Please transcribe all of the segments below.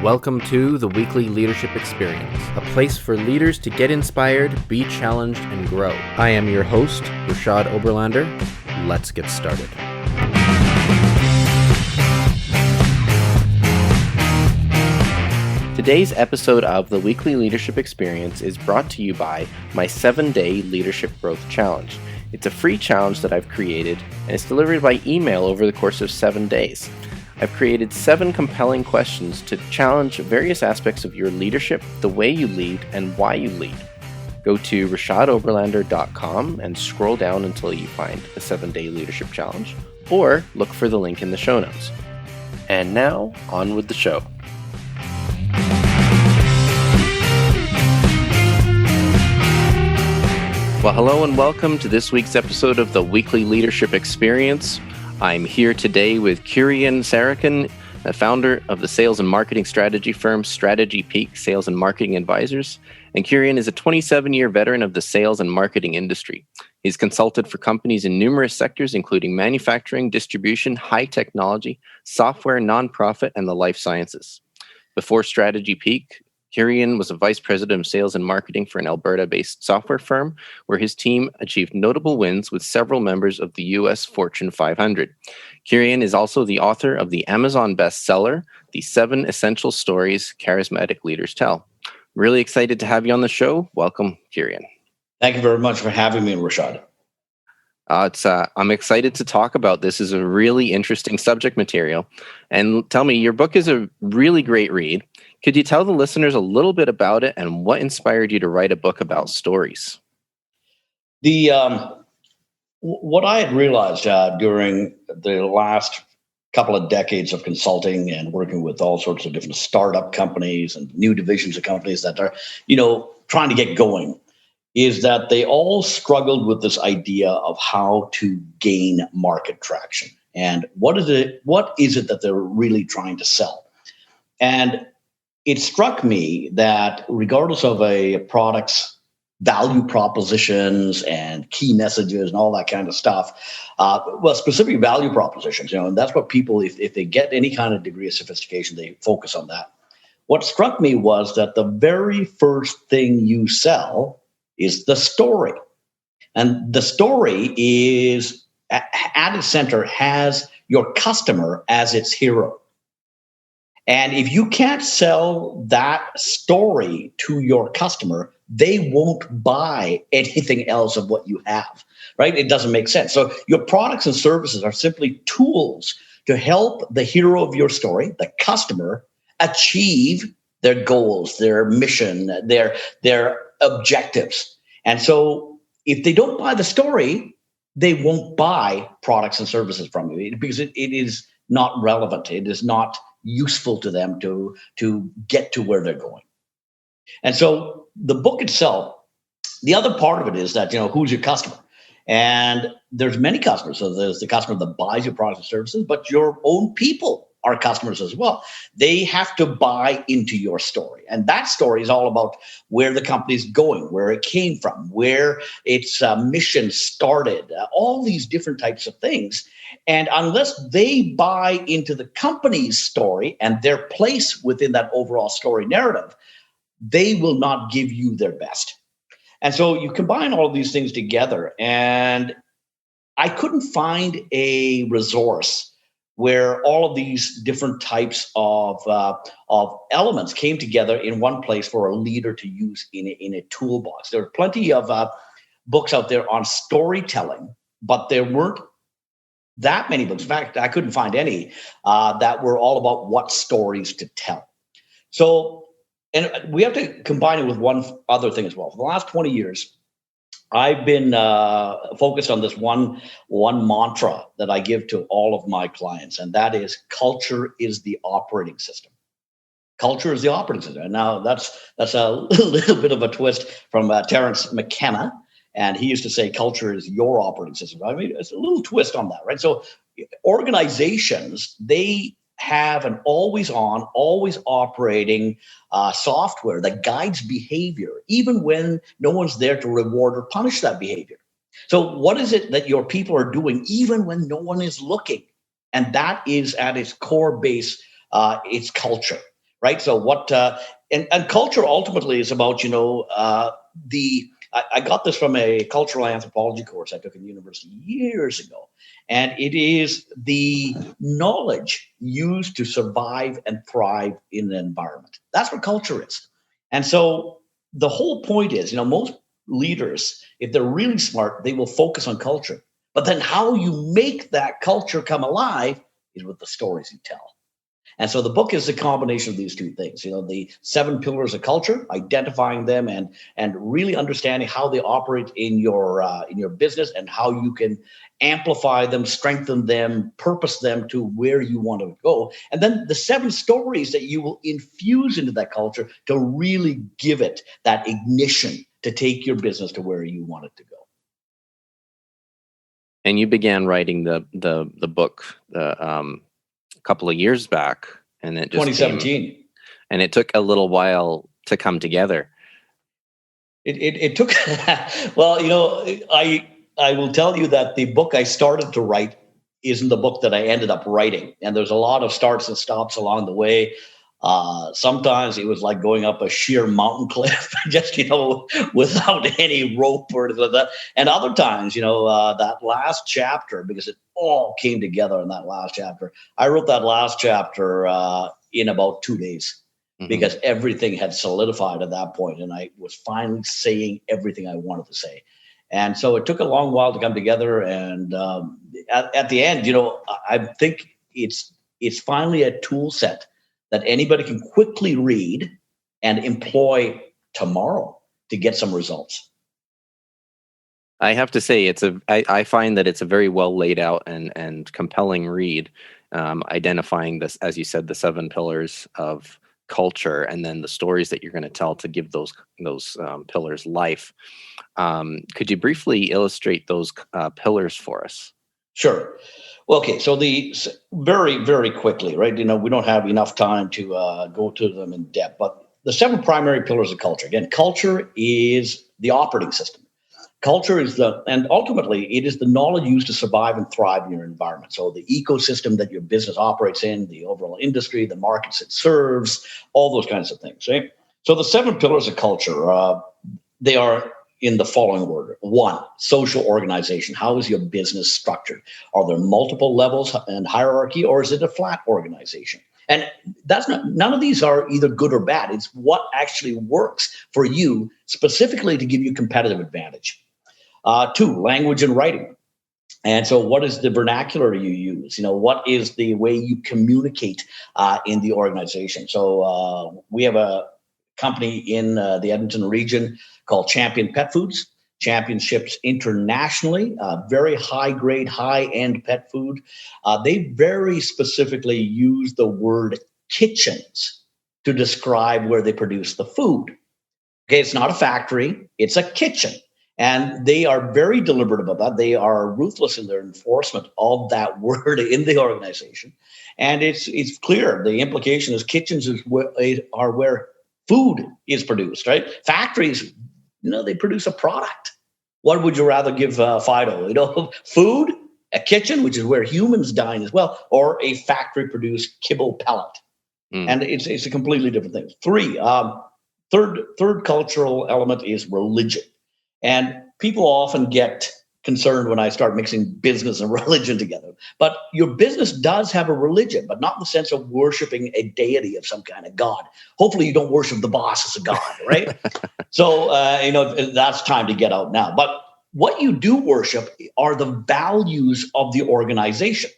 Welcome to the Weekly Leadership Experience, a place for leaders to get inspired, be challenged, and grow. I am your host, Rashad Oberlander. Let's get started. Today's episode of the Weekly Leadership Experience is brought to you by my 7-day Leadership Growth Challenge. It's a free challenge that I've created, and it's delivered by email over the course of 7 days. I've created 7 compelling questions to challenge various aspects of your leadership, the way you lead, and why you lead. Go to rashadoberlander.com and scroll down until you find the 7-day leadership challenge, or look for the link in the show notes. And now, on with the show. Well, hello and welcome to this week's episode of the Weekly Leadership Experience. I'm here today with Kurian Tharakan, the founder of the sales and marketing strategy firm Strategy Peak Sales and Marketing Advisors. And Kurian is a 27-year veteran of the sales and marketing industry. He's consulted for companies in numerous sectors, including manufacturing, distribution, high technology, software, nonprofit, and the life sciences. Before Strategy Peak, Kurian was a vice president of sales and marketing for an Alberta-based software firm, where his team achieved notable wins with several members of the U.S. Fortune 500. Kurian is also the author of the Amazon bestseller, The 7 Essential Stories Charismatic Leaders Tell. Really excited to have you on the show. Welcome, Kurian. Thank you very much for having me, Rashad. I'm excited to talk about this. Is a really interesting subject material. And tell me, your book is a really great read. Could you tell the listeners a little bit about it and what inspired you to write a book about stories? What I had realized during the last couple of decades of consulting and working with all sorts of different startup companies and new divisions of companies that are, trying to get going, is that they all struggled with this idea of how to gain market traction. And what is it that they're really trying to sell? And it struck me that regardless of a product's value propositions and key messages and all that kind of stuff, specific value propositions, and that's what people, if they get any kind of degree of sophistication, they focus on that. What struck me was that the very first thing you sell is the story. And the story is, at its center, has your customer as its hero. And if you can't sell that story to your customer, they won't buy anything else of what you have, right? It doesn't make sense. So your products and services are simply tools to help the hero of your story, the customer, achieve their goals, their mission, their objectives. And so if they don't buy the story, they won't buy products and services from you because it is not relevant. It is not useful to them to get to where they're going. And so the book itself, the other part of it is that, who's your customer? And there's many customers. So there's the customer that buys your products and services, but your own people are customers as well. They have to buy into your story. And that story is all about where the company's going, where it came from, where its mission started, all these different types of things. And unless they buy into the company's story and their place within that overall story narrative, they will not give you their best. And so you combine all of these things together, and I couldn't find a resource where all of these different types of elements came together in one place for a leader to use in a toolbox. There are plenty of books out there on storytelling, but there weren't that many books. In fact, I couldn't find any that were all about what stories to tell. So, and we have to combine it with one other thing as well. For the last 20 years, I've been focused on this one mantra that I give to all of my clients, and that is culture is the operating system. Culture is the operating system. Now, that's a little bit of a twist from Terence McKenna, and he used to say culture is your operating system. I mean, it's a little twist on that, right? So organizations, they have an always on, always operating software that guides behavior, even when no one's there to reward or punish that behavior. So what is it that your people are doing, even when no one is looking? And that is at its core base, its culture, right? So what and culture ultimately is about, I got this from a cultural anthropology course I took in university years ago. And it is the knowledge used to survive and thrive in an environment. That's what culture is. And so the whole point is, most leaders, if they're really smart, they will focus on culture. But then how you make that culture come alive is with the stories you tell. And so the book is a combination of these two things, the 7 pillars of culture, identifying them and really understanding how they operate in your business and how you can amplify them, strengthen them, purpose them to where you want to go. And then the 7 stories that you will infuse into that culture to really give it that ignition to take your business to where you want it to go. And you began writing the book a couple of years back, and it just 2017, and it took a little while to come together. It took well, I will tell you that the book I started to write isn't the book that I ended up writing, and there's a lot of starts and stops along the way. Sometimes it was like going up a sheer mountain cliff, just without any rope or anything like that. And other times, that last chapter, because it all came together in that last chapter. I wrote that last chapter in about 2 days, because everything had solidified at that point, and I was finally saying everything I wanted to say. And so it took a long while to come together. And at the end, I think it's finally a tool set that anybody can quickly read and employ tomorrow to get some results. I have to say, I find that it's a very well laid out and compelling read, identifying this, as you said, the 7 pillars of culture, and then the stories that you're going to tell to give those pillars life. Could you briefly illustrate those pillars for us? Sure. Well, okay, so very, very quickly, right? We don't have enough time to go to them in depth, but the 7 primary pillars of culture. Again, culture is the operating system. Culture is and ultimately it is the knowledge used to survive and thrive in your environment. So the ecosystem that your business operates in, the overall industry, the markets it serves, all those kinds of things, right? So the 7 pillars of culture, they are in the following order. 1, social organization. How is your business structured? Are there multiple levels and hierarchy, or is it a flat organization? And none of these are either good or bad. It's what actually works for you specifically to give you competitive advantage. 2, language and writing. And so what is the vernacular you use? What is the way you communicate in the organization? So we have a company in the Edmonton region called Champion Pet Foods, championships internationally, very high-grade, high-end pet food. They very specifically use the word kitchens to describe where they produce the food. Okay, it's not a factory, it's a kitchen. And they are very deliberate about that. They are ruthless in their enforcement of that word in the organization. And it's clear. The implication is kitchens are where food is produced, right? Factories, they produce a product. What would you rather give Fido? Food, a kitchen, which is where humans dine as well, or a factory-produced kibble pellet. And it's a completely different thing. 3, third cultural element is religion. And people often get concerned when I start mixing business and religion together. But your business does have a religion, but not in the sense of worshiping a deity of some kind of God. Hopefully you don't worship the boss as a god, right? So, that's time to get out now. But what you do worship are the values of the organization.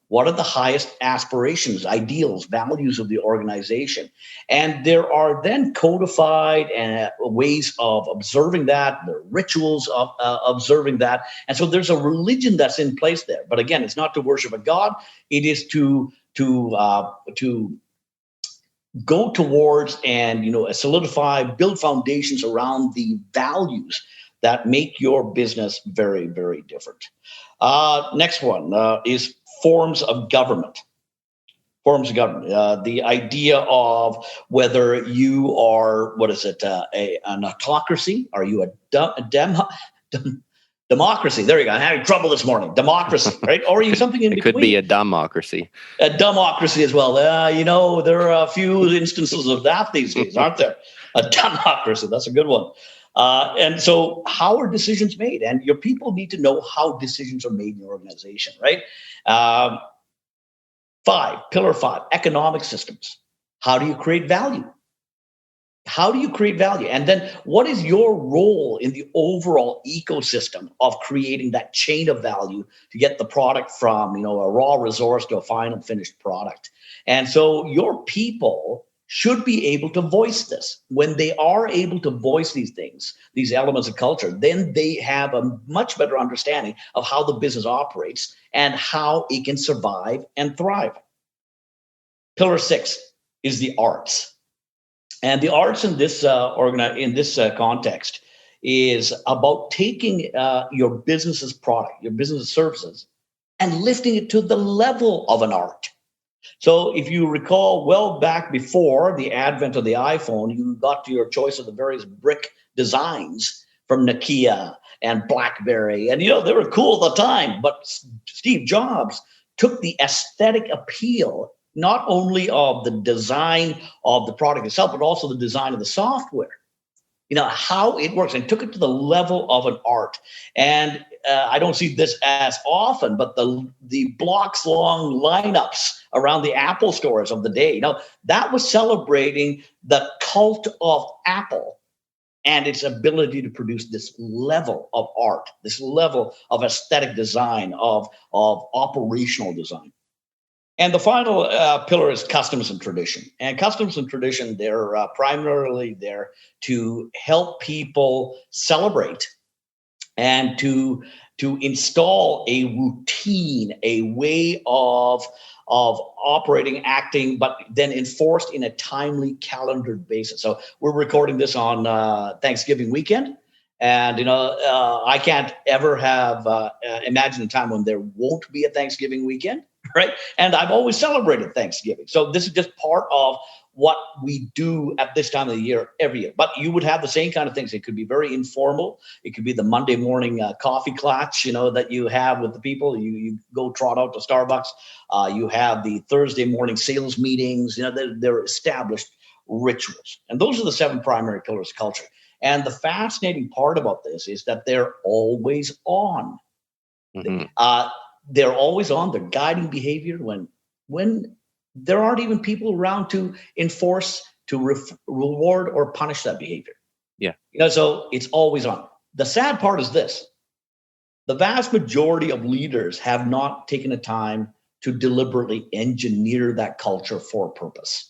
What are the highest aspirations, ideals, values of the organization? And there are then codified ways of observing that, the rituals of observing that. And so there's a religion that's in place there. But again, it's not to worship a god. It is to go towards and solidify, build foundations around the values that make your business very, very different. Next one is forms of government. Forms of government. The idea of whether you are, an autocracy? Are you a Democracy. There you go. I'm having trouble this morning. Democracy, right? Or you something in it between. Could be a democracy. A democracy as well. There are a few instances of that these days, aren't there? A democracy. That's a good one. And so how are decisions made? And your people need to know how decisions are made in your organization, right? Pillar five, economic systems. How do you create value? How do you create value? And then what is your role in the overall ecosystem of creating that chain of value to get the product from, a raw resource to a final finished product? And so your people should be able to voice this. When they are able to voice these things, these elements of culture, then they have a much better understanding of how the business operates and how it can survive and thrive. Pillar 6 is the arts. And the arts in this context is about taking your business's product, your business services, and lifting it to the level of an art. So if you recall, well back before the advent of the iPhone, you got to your choice of the various brick designs from Nokia and BlackBerry. And, they were cool at the time. But Steve Jobs took the aesthetic appeal not only of the design of the product itself, but also the design of the software, how it works, and took it to the level of an art. And I don't see this as often, but the blocks long lineups around the Apple stores of the day, that was celebrating the cult of Apple and its ability to produce this level of art, this level of aesthetic design, of operational design. And the final pillar is customs and tradition. And customs and tradition, they're primarily there to help people celebrate and to install a routine, a way of operating, acting, but then enforced in a timely calendared basis. So we're recording this on Thanksgiving weekend. And, I can't ever have imagine a time when there won't be a Thanksgiving weekend. Right. And I've always celebrated Thanksgiving. So this is just part of what we do at this time of the year every year. But you would have the same kind of things. It could be very informal. It could be the Monday morning coffee clutch, that you have with the people. You go trot out to Starbucks. You have the Thursday morning sales meetings. They're established rituals. And those are the 7 primary pillars of culture. And the fascinating part about this is that they're always on. Mm-hmm. They're always on. They're guiding behavior when there aren't even people around to enforce, to reward or punish that behavior. Yeah. So it's always on. The sad part is this. The vast majority of leaders have not taken the time to deliberately engineer that culture for a purpose.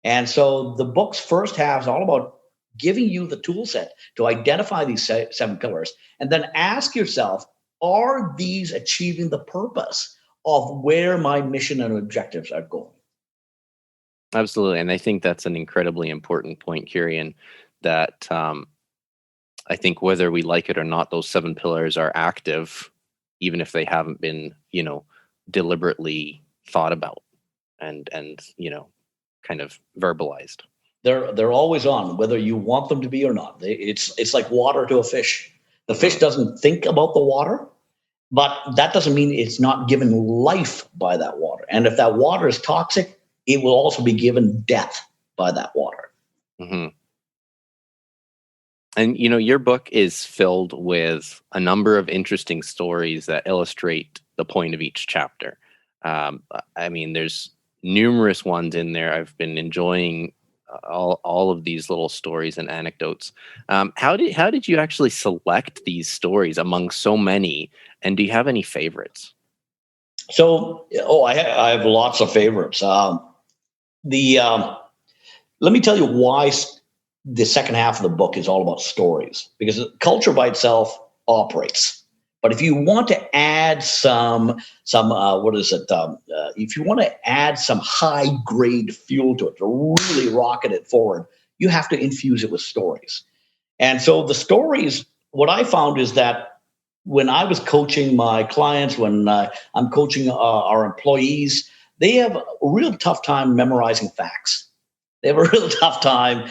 And so the book's first half is all about giving you the tool set to identify these 7 pillars, and then ask yourself, are these achieving the purpose of where my mission and objectives are going? Absolutely. And I think that's an incredibly important point, Kurian, that I think whether we like it or not, those 7 pillars are active, even if they haven't been, deliberately thought about and kind of verbalized. They're always on, whether you want them to be or not. It's like water to a fish. The fish doesn't think about the water, but that doesn't mean it's not given life by that water. And if that water is toxic, it will also be given death by that water. Mm-hmm. And, your book is filled with a number of interesting stories that illustrate the point of each chapter. There's numerous ones in there. I've been enjoying all of these little stories and anecdotes. How did you actually select these stories among so many? And do you have any favorites? So, I have lots of favorites. Let me tell you why the second half of the book is all about stories, because culture by itself operates. But if you want to add if you want to add some high grade fuel to it, to really rocket it forward, you have to infuse it with stories. And so the stories, what I found is that when I was coaching my clients, when I'm coaching our employees, they have a real tough time memorizing facts. They have a real tough time,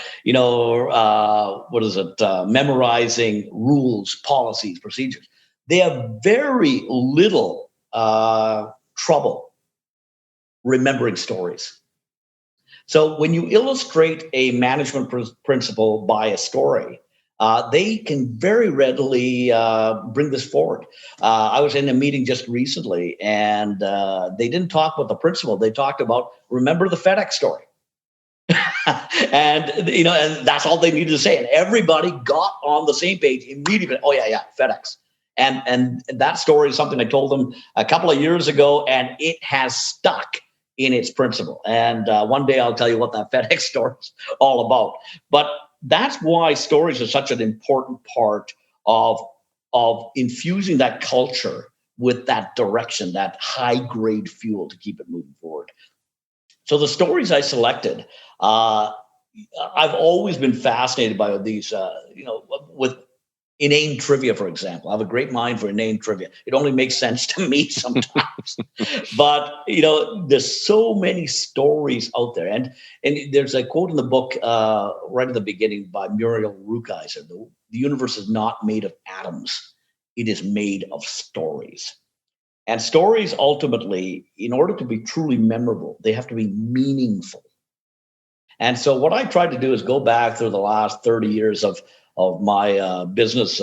memorizing rules, policies, procedures. they have very little trouble remembering stories. So when you illustrate a management principle by a story, they can very readily bring this forward. I was in a meeting just recently, and they didn't talk about the principle. They talked about, remember the FedEx story. And and that's all they needed to say, and everybody got on the same page immediately. Oh yeah, FedEx. And that story is something I told them a couple of years ago, and it has stuck in its principle. And one day I'll tell you what that FedEx story is all about. But that's why stories are such an important part of infusing that culture with that direction, that high grade fuel to keep it moving forward. So the stories I selected, I've always been fascinated by these, with inane trivia, for example. I have a great mind for inane trivia. It only makes sense to me sometimes. But, there's so many stories out there. And there's a quote in the book right at the beginning by Muriel Rukeyser: the universe is not made of atoms. It is made of stories. And stories, ultimately, in order to be truly memorable, they have to be meaningful. And so what I tried to do is go back through the last 30 years of my business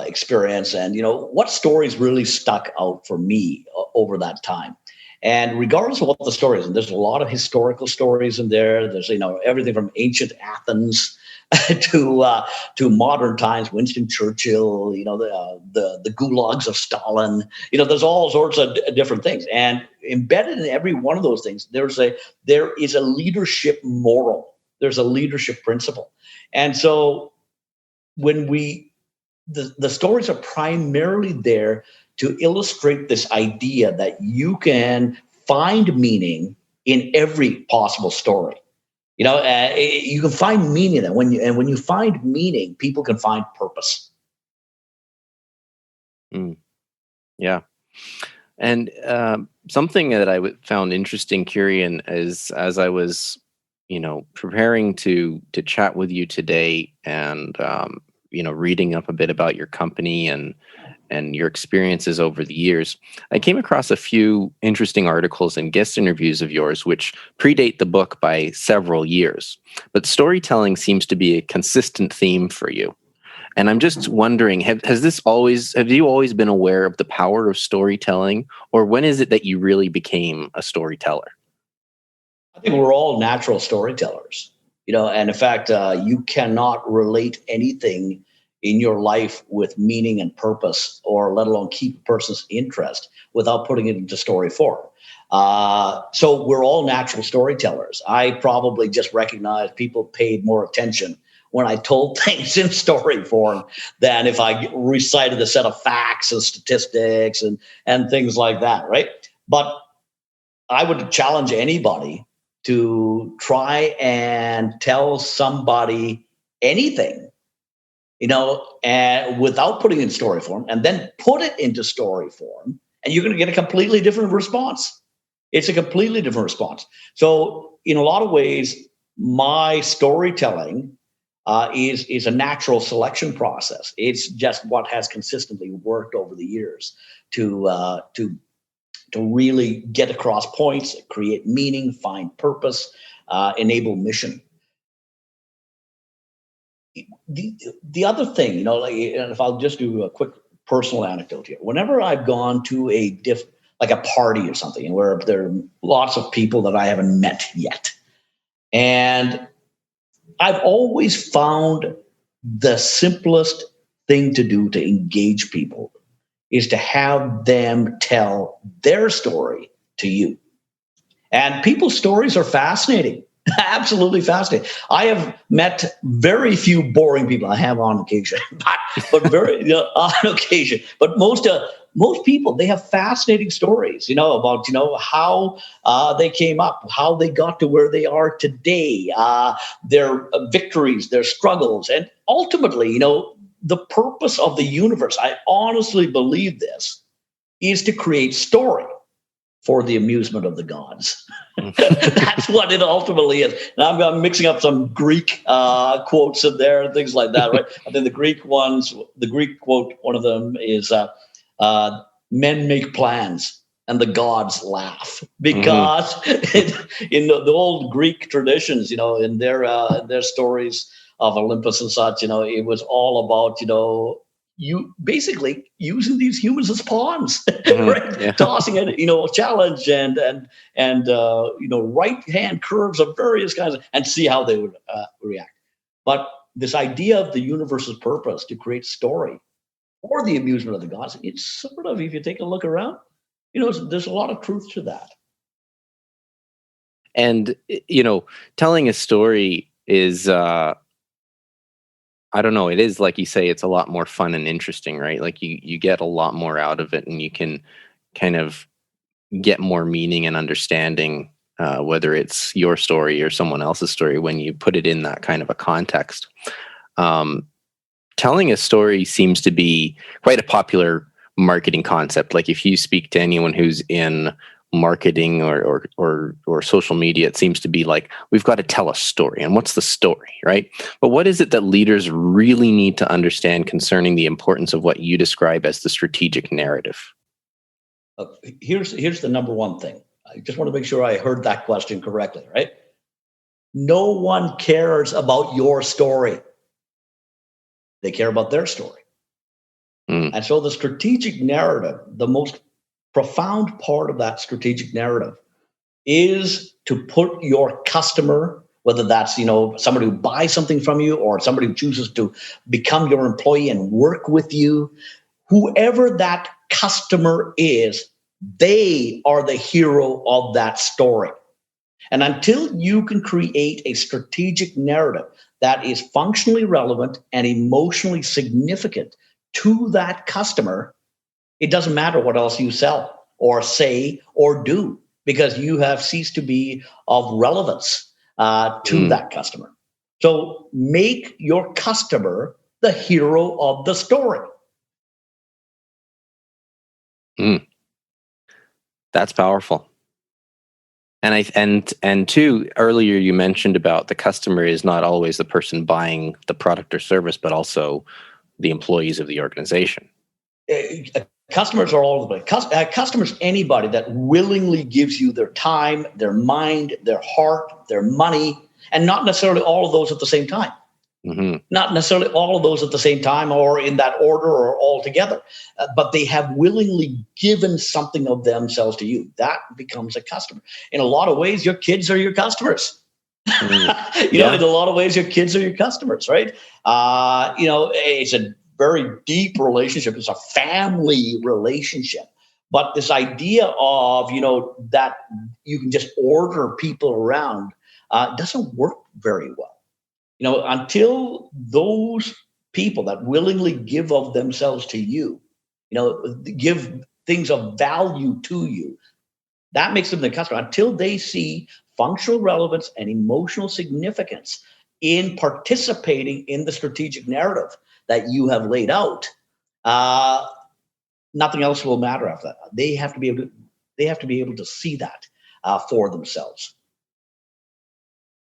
experience, and what stories really stuck out for me over that time. And regardless of what the story is, and there's a lot of historical stories in there. There's everything from ancient Athens to modern times, Winston Churchill, the gulags of Stalin. There's all sorts of different things, and embedded in every one of those things, there is a leadership moral. There's a leadership principle. And so when the stories are primarily there to illustrate this idea that you can find meaning in every possible story. You can find meaning in it. When you find meaning, people can find purpose. Yeah. And something that I found interesting, Kurian, is as I was preparing to chat with you today, and reading up a bit about your company and your experiences over the years, I came across a few interesting articles and guest interviews of yours, which predate the book by several years. But storytelling seems to be a consistent theme for you. And I'm just wondering, have you always been aware of the power of storytelling, or when is it that you really became a storyteller? I think we're all natural storytellers, and in fact, you cannot relate anything in your life with meaning and purpose, or let alone keep a person's interest, without putting it into story form. So we're all natural storytellers. I probably just recognized people paid more attention when I told things in story form than if I recited a set of facts and statistics and things like that, right? But I would challenge anybody to try and tell somebody anything, and without putting it in story form, and then put it into story form, and you're going to get a completely different response. It's a completely different response. So in a lot of ways, my storytelling is a natural selection process. It's just what has consistently worked over the years to really get across points, create meaning, find purpose, enable mission. The other thing, and if I'll just do a quick personal anecdote here. Whenever I've gone to like a party or something where there are lots of people that I haven't met yet, and I've always found the simplest thing to do to engage people is to have them tell their story to you. And people's stories are fascinating. Absolutely fascinating. I have met very few boring people. I have on occasion, but very on occasion. But most people, they have fascinating stories, about how they came up, how they got to where they are today, their victories, their struggles, and ultimately, the purpose of the universe. I honestly believe this is to create story. for the amusement of the gods. That's what it ultimately is. Now I'm mixing up some Greek quotes in there and things like that, right? I think the Greek quote, one of them is, men make plans and the gods laugh, because in the old Greek traditions, in their stories of Olympus and such, it was all about, you basically using these humans as pawns, right? Yeah. Tossing it, challenge and right hand curves of various kinds, and see how they would react. But this idea of the universe's purpose to create story for the amusement of the gods, it's sort of, if you take a look around, there's a lot of truth to that. And telling a story is I don't know, it is, like you say, it's a lot more fun and interesting, right? Like you get a lot more out of it, and you can kind of get more meaning and understanding, whether it's your story or someone else's story, when you put it in that kind of a context. Telling a story seems to be quite a popular marketing concept. Like if you speak to anyone who's in marketing or social media, it seems to be like, we've got to tell a story. And what's the story, right? But what is it that leaders really need to understand concerning the importance of what you describe as the strategic narrative? Here's the number one thing. I just want to make sure I heard that question correctly, right? No one cares about your story. They care about their story. And so the strategic narrative, the most profound part of that strategic narrative, is to put your customer, whether that's somebody who buys something from you or somebody who chooses to become your employee and work with you, whoever that customer is, they are the hero of that story. And until you can create a strategic narrative that is functionally relevant and emotionally significant to that customer, it doesn't matter what else you sell or say or do, because you have ceased to be of relevance to that customer. So make your customer the hero of the story. That's powerful. And two, earlier you mentioned about the customer is not always the person buying the product or service, but also the employees of the organization. Customers are all over the place. Customers, anybody that willingly gives you their time, their mind, their heart, their money, and not necessarily all of those at the same time. Not necessarily all of those at the same time or in that order or all together, but they have willingly given something of themselves to you. That becomes a customer. In a lot of ways, your kids are your customers. In a lot of ways, your kids are your customers, right? It's a very deep relationship. It's a family relationship. But this idea of, that you can just order people around doesn't work very well. Until those people that willingly give of themselves to you, give things of value to you, that makes them the customer. Until they see functional relevance and emotional significance in participating in the strategic narrative that you have laid out, nothing else will matter after that. They have to be able to see that for themselves.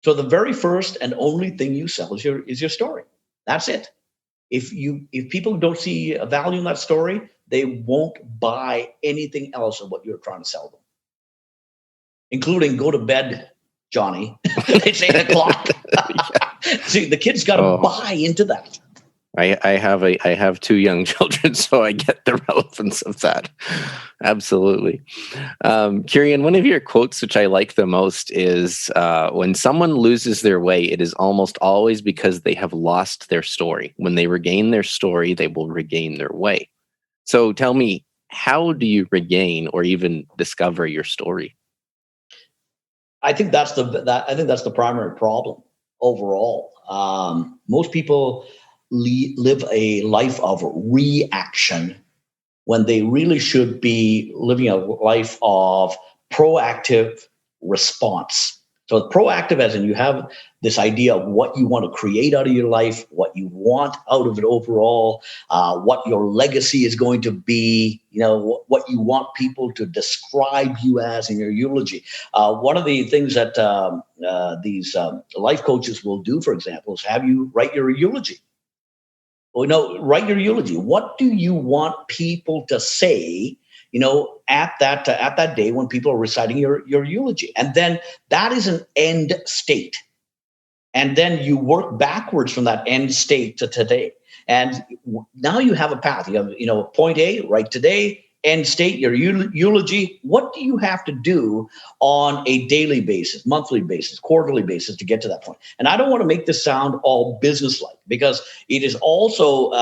So the very first and only thing you sell is your story. That's it. If people don't see a value in that story, they won't buy anything else of what you're trying to sell them, including go to bed, Johnny. It's 8:00. See, the kids got to buy into that. I have two young children, so I get the relevance of that. Absolutely. Kurian, one of your quotes, which I like the most, is when someone loses their way, it is almost always because they have lost their story. When they regain their story, they will regain their way. So tell me, how do you regain or even discover your story? I think that's the primary problem overall. Most people live a life of reaction when they really should be living a life of proactive response. So proactive as in you have this idea of what you want to create out of your life, what you want out of it overall, what your legacy is going to be, what you want people to describe you as in your eulogy. One of the things that these life coaches will do, for example, is have you write your eulogy. Well, write your eulogy. What do you want people to say, at that day when people are reciting your eulogy? And then that is an end state. And then you work backwards from that end state to today. And now you have a path. You have, point A, right today, end state, your eulogy. What do you have to do on a daily basis, monthly basis, quarterly basis to get to that point? And I don't want to make this sound all business-like, because it is also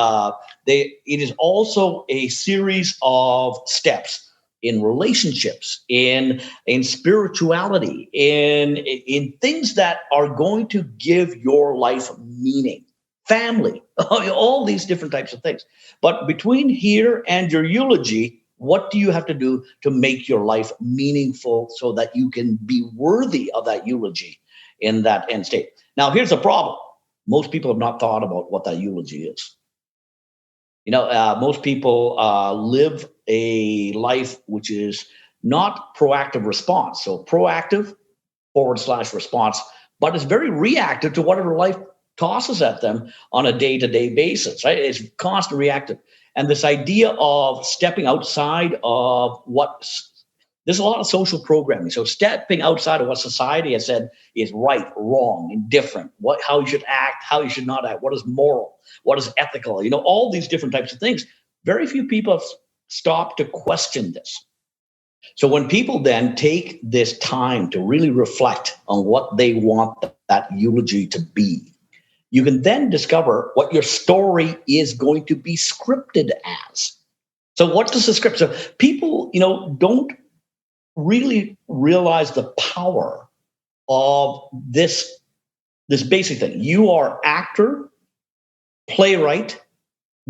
a series of steps in relationships, in spirituality, in things that are going to give your life meaning. Family, all these different types of things. But between here and your eulogy, what do you have to do to make your life meaningful so that you can be worthy of that eulogy in that end state? Now, here's the problem. Most people have not thought about what that eulogy is. Most people live a life which is not proactive response. So proactive / response, but it's very reactive to whatever life tosses at them on a day-to-day basis, right? It's constant reactive. And this idea of stepping outside of there's a lot of social programming. So stepping outside of what society has said is right, wrong, indifferent, how you should act, how you should not act, what is moral, what is ethical, all these different types of things. Very few people have stopped to question this. So when people then take this time to really reflect on what they want that eulogy to be, you can then discover what your story is going to be scripted as. So what does the script? So people, don't really realize the power of this basic thing. You are actor, playwright,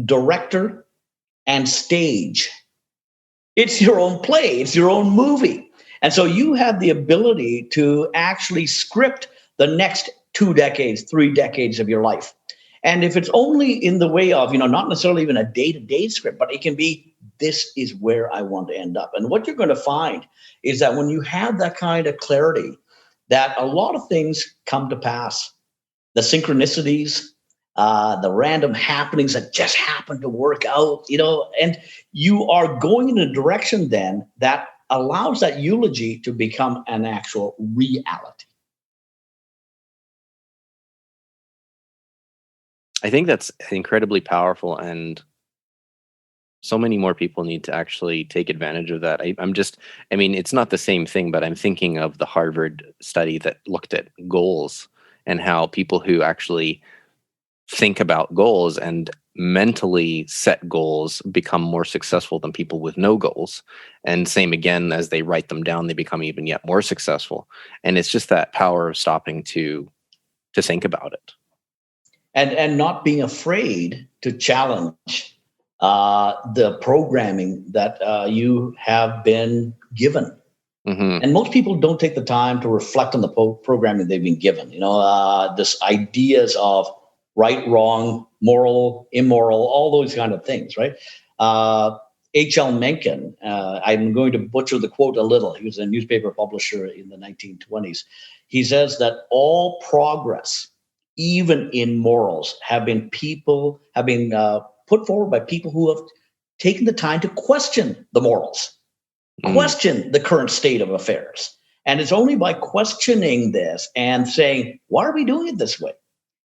director, and stage. It's your own play. It's your own movie. And so you have the ability to actually script the next 2 decades, 3 decades of your life. And if it's only in the way of, not necessarily even a day-to-day script, but it can be, this is where I want to end up. And what you're going to find is that when you have that kind of clarity, that a lot of things come to pass. The synchronicities, the random happenings that just happen to work out, and you are going in a direction then that allows that eulogy to become an actual reality. I think that's incredibly powerful, and so many more people need to actually take advantage of that. It's not the same thing, but I'm thinking of the Harvard study that looked at goals and how people who actually think about goals and mentally set goals become more successful than people with no goals. And same again, as they write them down, they become even yet more successful. And it's just that power of stopping to think about it. And not being afraid to challenge the programming that you have been given. Mm-hmm. And most people don't take the time to reflect on the programming they've been given. This ideas of right, wrong, moral, immoral, all those kind of things, right? H.L. Mencken, I'm going to butcher the quote a little. He was a newspaper publisher in the 1920s. He says that all progress, even in morals, have been put forward by people who have taken the time to question the morals, question the current state of affairs. And it's only by questioning this and saying, why are we doing it this way?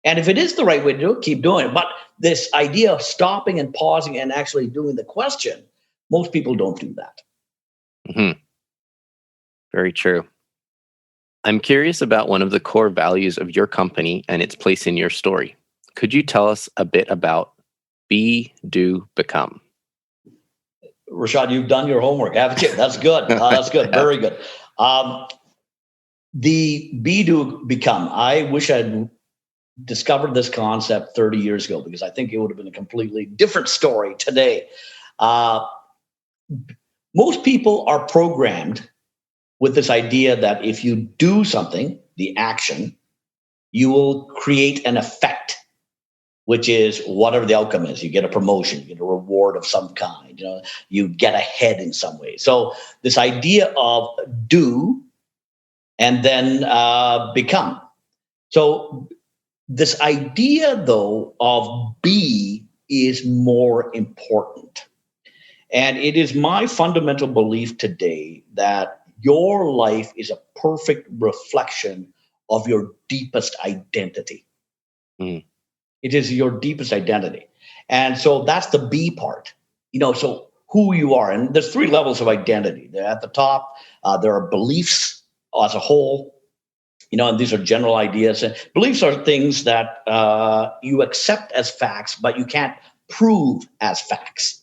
And if it is the right way to do it, keep doing it. But this idea of stopping and pausing and actually doing the question, most people don't do that. Mm-hmm. Very true. I'm curious about one of the core values of your company and its place in your story. Could you tell us a bit about Be, Do, Become? Rashad, you've done your homework, haven't you? That's good. That's good. Very good. The Be, Do, Become. I wish I'd discovered this concept 30 years ago, because I think it would have been a completely different story today. Most people are programmed with this idea that if you do something, the action, you will create an effect, which is whatever the outcome is. You get a promotion, you get a reward of some kind, you get ahead in some way. So this idea of do and then become. So this idea, though, of be is more important. And it is my fundamental belief today that your life is a perfect reflection of your deepest identity. Mm. It is your deepest identity. And so that's the be part, so who you are. And there's 3 levels of identity. At the top, there are beliefs as a whole, and these are general ideas. And beliefs are things that you accept as facts, but you can't prove as facts.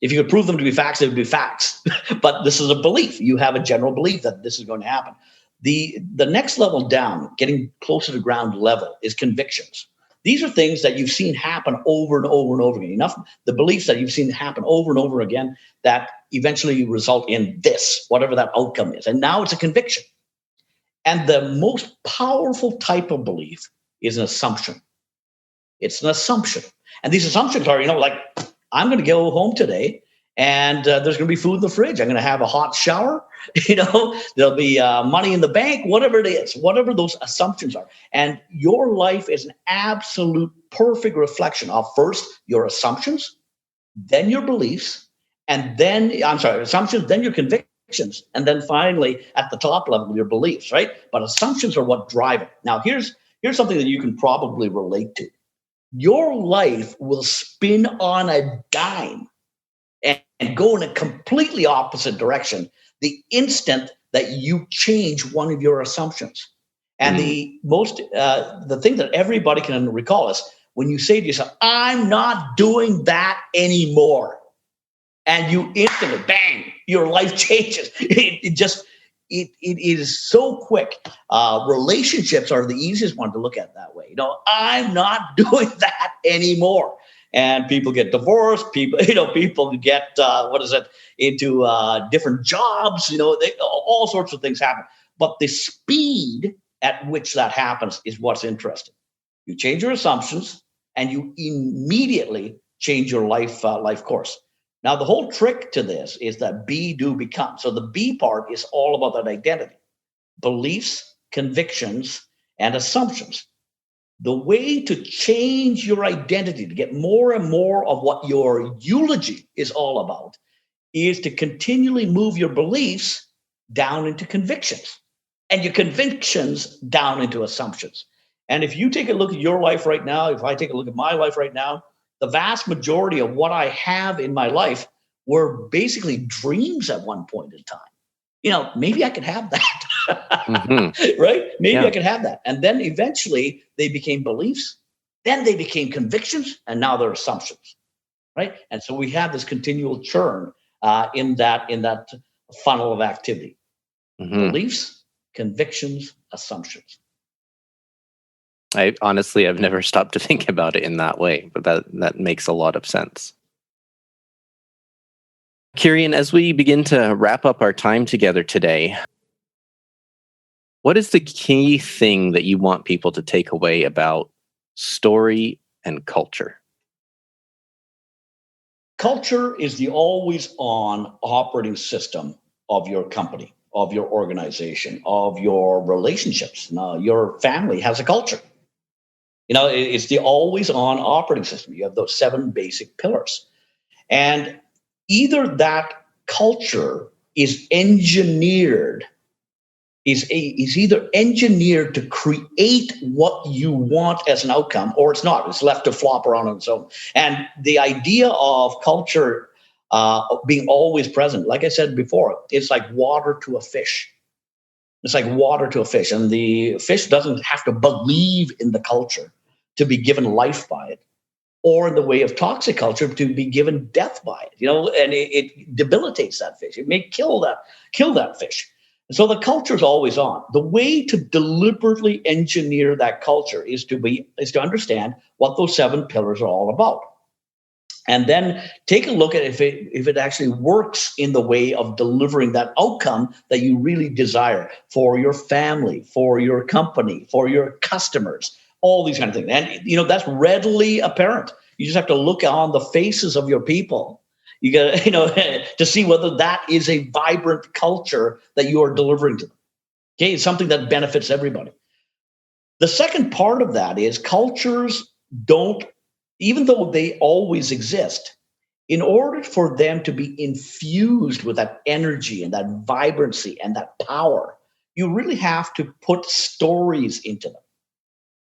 If you could prove them to be facts, they would be facts. But this is a belief. You have a general belief that this is going to happen. The next level down, getting closer to ground level, is convictions. These are things that you've seen happen over and over and over again. Enough, the beliefs that you've seen happen over and over again that eventually result in this, whatever that outcome is. And now it's a conviction. And the most powerful type of belief is an assumption. It's an assumption. And these assumptions are, like, I'm going to go home today and there's going to be food in the fridge. I'm going to have a hot shower. There'll be money in the bank, whatever it is, whatever those assumptions are. And your life is an absolute perfect reflection of first your assumptions, then your beliefs, and then, assumptions, then your convictions, and then finally at the top level, your beliefs, right? But assumptions are what drive it. Now, here's something that you can probably relate to. Your life will spin on a dime and go in a completely opposite direction the instant that you change one of your assumptions. And the thing that everybody can recall is when you say to yourself, I'm not doing that anymore. And you instantly, bang, your life changes. It is so quick. Relationships are the easiest one to look at that way. I'm not doing that anymore. And people get divorced. People get into different jobs. All sorts of things happen. But the speed at which that happens is what's interesting. You change your assumptions, and you immediately change your life course. Now, the whole trick to this is that be, do, become. So the be part is all about that identity, beliefs, convictions, and assumptions. The way to change your identity, to get more and more of what your eulogy is all about, is to continually move your beliefs down into convictions and your convictions down into assumptions. And if you take a look at your life right now, if I take a look at my life right now, the vast majority of what I have in my life were basically dreams at one point in time. Maybe I could have that, right? Maybe I could have that. And then eventually they became beliefs, then they became convictions, and now they're assumptions, right? And so we have this continual churn in that funnel of activity. Beliefs, convictions, assumptions. I've never stopped to think about it in that way, but that makes a lot of sense. Kurian, as we begin to wrap up our time together today, what is the key thing that you want people to take away about story and culture? Culture is the always on operating system of your company, of your organization, of your relationships. Now, your family has a culture. It's the always on operating system. You have those 7 basic pillars. And either that culture is engineered, is either engineered to create what you want as an outcome, or it's not. It's left to flop around on its own. And the idea of culture being always present, like I said before, it's like water to a fish. It's like water to a fish. And the fish doesn't have to believe in the culture to be given life by it, or in the way of toxic culture to be given death by it. And it debilitates that fish. It may kill that fish. And so the culture is always on. The way to deliberately engineer that culture is to understand what those 7 pillars are all about. And then take a look at if it actually works in the way of delivering that outcome that you really desire for your family, for your company, for your customers, all these kind of things. And that's readily apparent. You just have to look on the faces of your people. You got to see whether that is a vibrant culture that you are delivering to them. Okay, it's something that benefits everybody. The second part of that is cultures don't, even though they always exist, in order for them to be infused with that energy and that vibrancy and that power, you really have to put stories into them.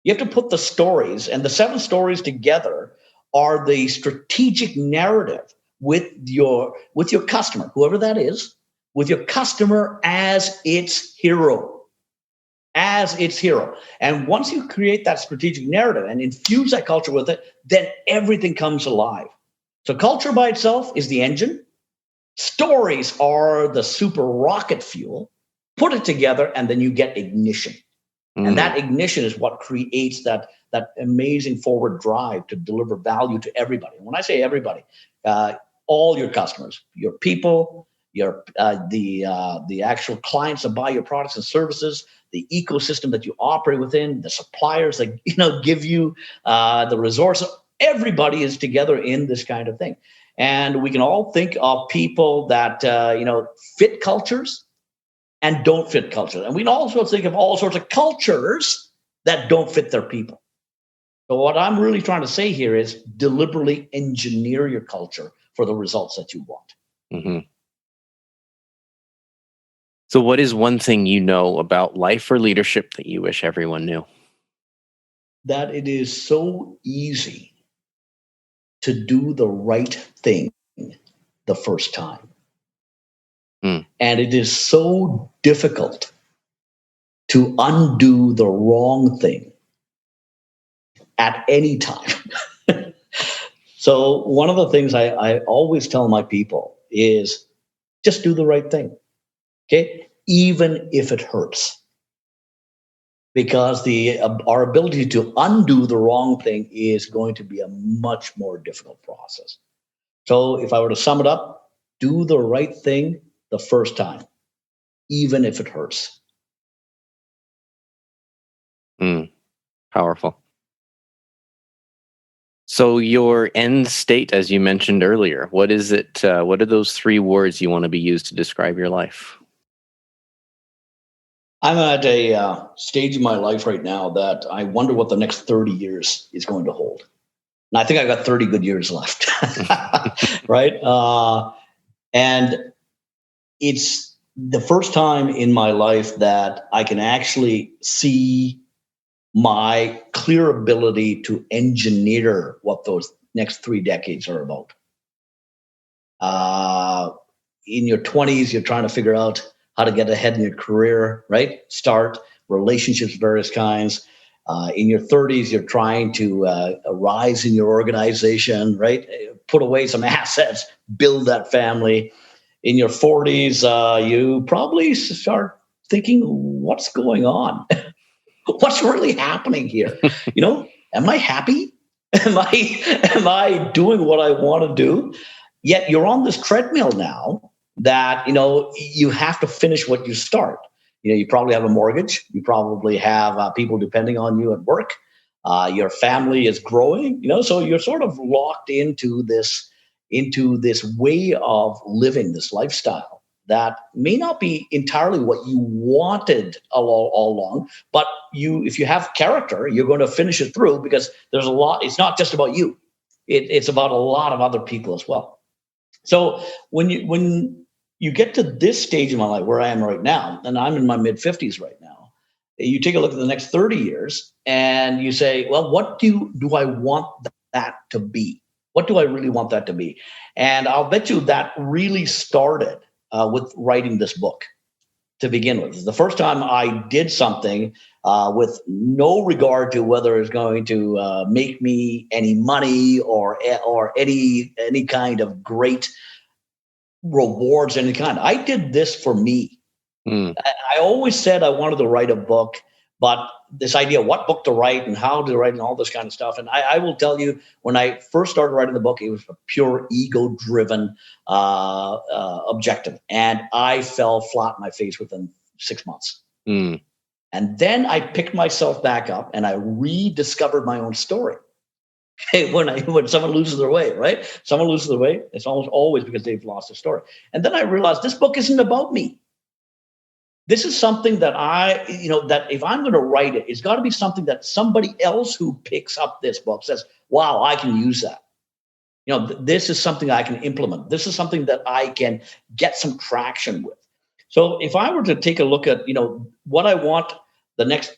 You have to put the stories, and the 7 stories together are the strategic narrative with your customer, whoever that is, with your customer as its hero. As its hero. And once you create that strategic narrative and infuse that culture with it, then everything comes alive. So culture by itself is the engine. Stories are the super rocket fuel. Put it together, and then you get ignition. And that ignition is what creates that amazing forward drive to deliver value to everybody. And when I say everybody, all your customers, your people, your the actual clients that buy your products and services, the ecosystem that you operate within, the suppliers that give you the resources. Everybody is together in this kind of thing, and we can all think of people that fit cultures and don't fit cultures, and we can also think of all sorts of cultures that don't fit their people. So what I'm really trying to say here is deliberately engineer your culture for the results that you want. Mm-hmm. So what is one thing you know about life or leadership that you wish everyone knew? That it is so easy to do the right thing the first time. And it is so difficult to undo the wrong thing at any time. So one of the things I always tell my people is just do the right thing. Okay, even if it hurts, because our ability to undo the wrong thing is going to be a much more difficult process. So if I were to sum it up, do the right thing the first time, even if it hurts. Powerful. So your end state, as you mentioned earlier, what is it? What are those 3 words you want to be used to describe your life? I'm at a stage in my life right now that I wonder what the next 30 years is going to hold. And I think I got 30 good years left, right? And it's the first time in my life that I can actually see my clear ability to engineer what those next 3 decades are about. In your 20s, you're trying to figure out how to get ahead in your career, right? Start relationships of various kinds. In your 30s, you're trying to rise in your organization, right? Put away some assets, build that family. In your 40s, you probably start thinking, what's going on? What's really happening here? Am I happy? Am I doing what I want to do? Yet you're on this treadmill now that, you have to finish what you start. You probably have a mortgage. You probably have people depending on you at work. Your family is growing, so you're sort of locked into this way of living, this lifestyle that may not be entirely what you wanted all along, but if you have character, you're going to finish it through, because there's a lot. It's not just about you. It's about a lot of other people as well. So when you get to this stage in my life where I am right now, and I'm in my mid-50s right now, you take a look at the next 30 years and you say, well, what do I want that to be? What do I really want that to be? And I'll bet you that really started with writing this book to begin with. The first time I did something with no regard to whether it's going to make me any money or any kind of great rewards, any kind. I did this for me. I always said I wanted to write a book But this idea of what book to write and how to write and all this kind of stuff. And I will tell you, when I first started writing the book, it was a pure ego-driven objective. And I fell flat in my face within 6 months. Mm. And then I picked myself back up and I rediscovered my own story. When someone loses their way, right? Someone loses their way, it's almost always because they've lost their story. And then I realized this book isn't about me. This is something that that if I'm going to write it, it's got to be something that somebody else who picks up this book says, wow, I can use that. This is something I can implement. This is something that I can get some traction with. So if I were to take a look at, what I want the next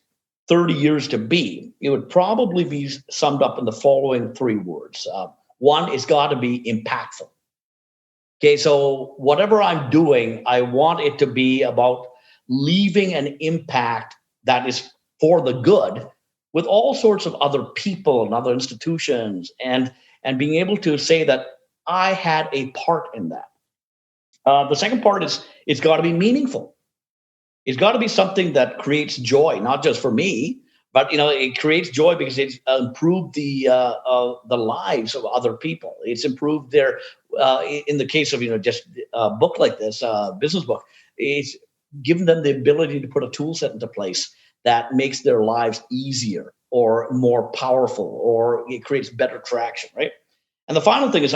30 years to be, it would probably be summed up in the following 3 words. One, it's got to be impactful. Okay, so whatever I'm doing, I want it to be about leaving an impact that is for the good with all sorts of other people and other institutions, and being able to say that I had a part in that. The second part is it's got to be meaningful. It's got to be something that creates joy, not just for me, but it creates joy because it's improved the lives of other people. It's improved their, in the case of just a book like this, business book, it's given them the ability to put a tool set into place that makes their lives easier or more powerful, or it creates better traction, right? And the final thing is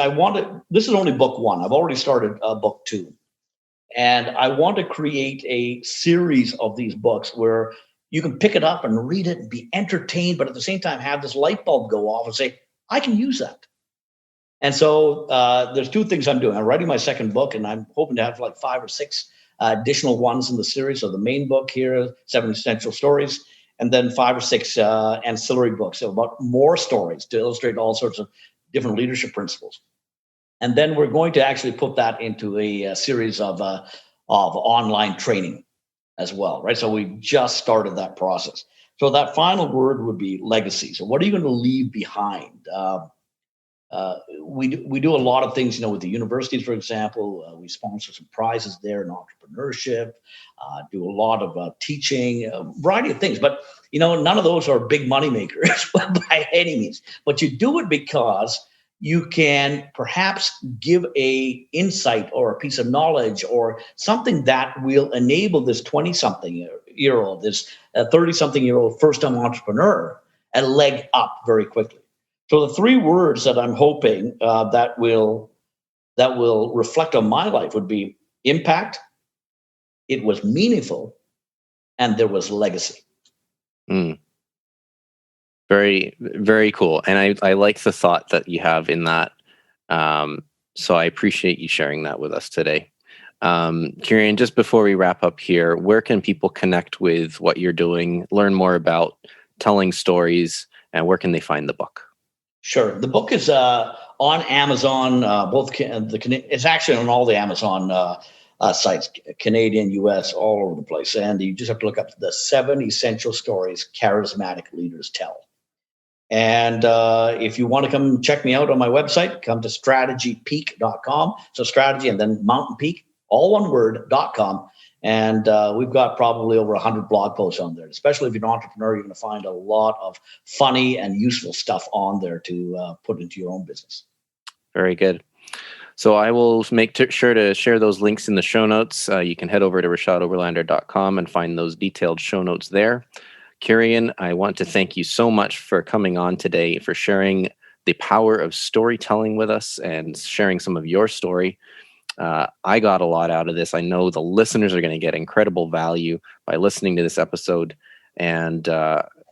this is only book 1. I've already started book 2. And I want to create a series of these books where you can pick it up and read it and be entertained, but at the same time have this light bulb go off and say, I can use that. And so there's 2 things I'm doing. I'm writing my second book, and I'm hoping to have like 5 or 6 additional ones in the series. So the main book here, 7 Essential Stories, and then 5 or 6 ancillary books about more stories to illustrate all sorts of different leadership principles. And then we're going to actually put that into a series of online training as well, right? So we just started that process. So that final word would be legacy. So what are you going to leave behind? We do a lot of things, with the universities, for example. We sponsor some prizes there in entrepreneurship, do a lot of teaching, a variety of things. But, none of those are big money makers by any means. But you do it because you can perhaps give a insight or a piece of knowledge or something that will enable this 20-something-year-old, this 30-something-year-old first-time entrepreneur a leg up very quickly. So the 3 words that I'm hoping that will reflect on my life would be impact, it was meaningful, and there was legacy. Mm. Very, very cool. And I like the thought that you have in that. So I appreciate you sharing that with us today. Kurian, just before we wrap up here, where can people connect with what you're doing, learn more about telling stories, and where can they find the book? Sure. The book is on Amazon. It's actually on all the Amazon sites, Canadian, US, all over the place. And you just have to look up the 7 Essential Stories Charismatic Leaders Tell. And if you want to come check me out on my website, come to strategypeak.com. So strategy and then mountain peak, all one word, .com. And we've got probably over 100 blog posts on there. Especially if you're an entrepreneur, you're going to find a lot of funny and useful stuff on there to put into your own business. Very good. So I will make sure to share those links in the show notes. You can head over to rashadoverlander.com and find those detailed show notes there. Kurian, I want to thank you so much for coming on today, for sharing the power of storytelling with us and sharing some of your story. I got a lot out of this. I know the listeners are going to get incredible value by listening to this episode. And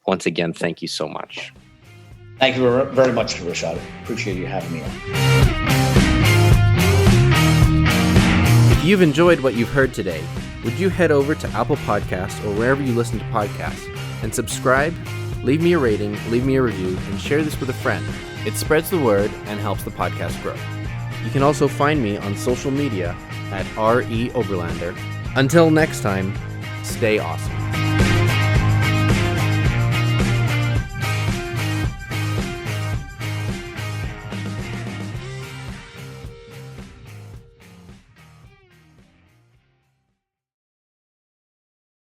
once again, thank you so much. Thank you very much, Rashad. Appreciate you having me on. If you've enjoyed what you've heard today, would you head over to Apple Podcasts or wherever you listen to podcasts and subscribe, leave me a rating, leave me a review, and share this with a friend. It spreads the word and helps the podcast grow. You can also find me on social media at RE Overlander. Until next time, stay awesome.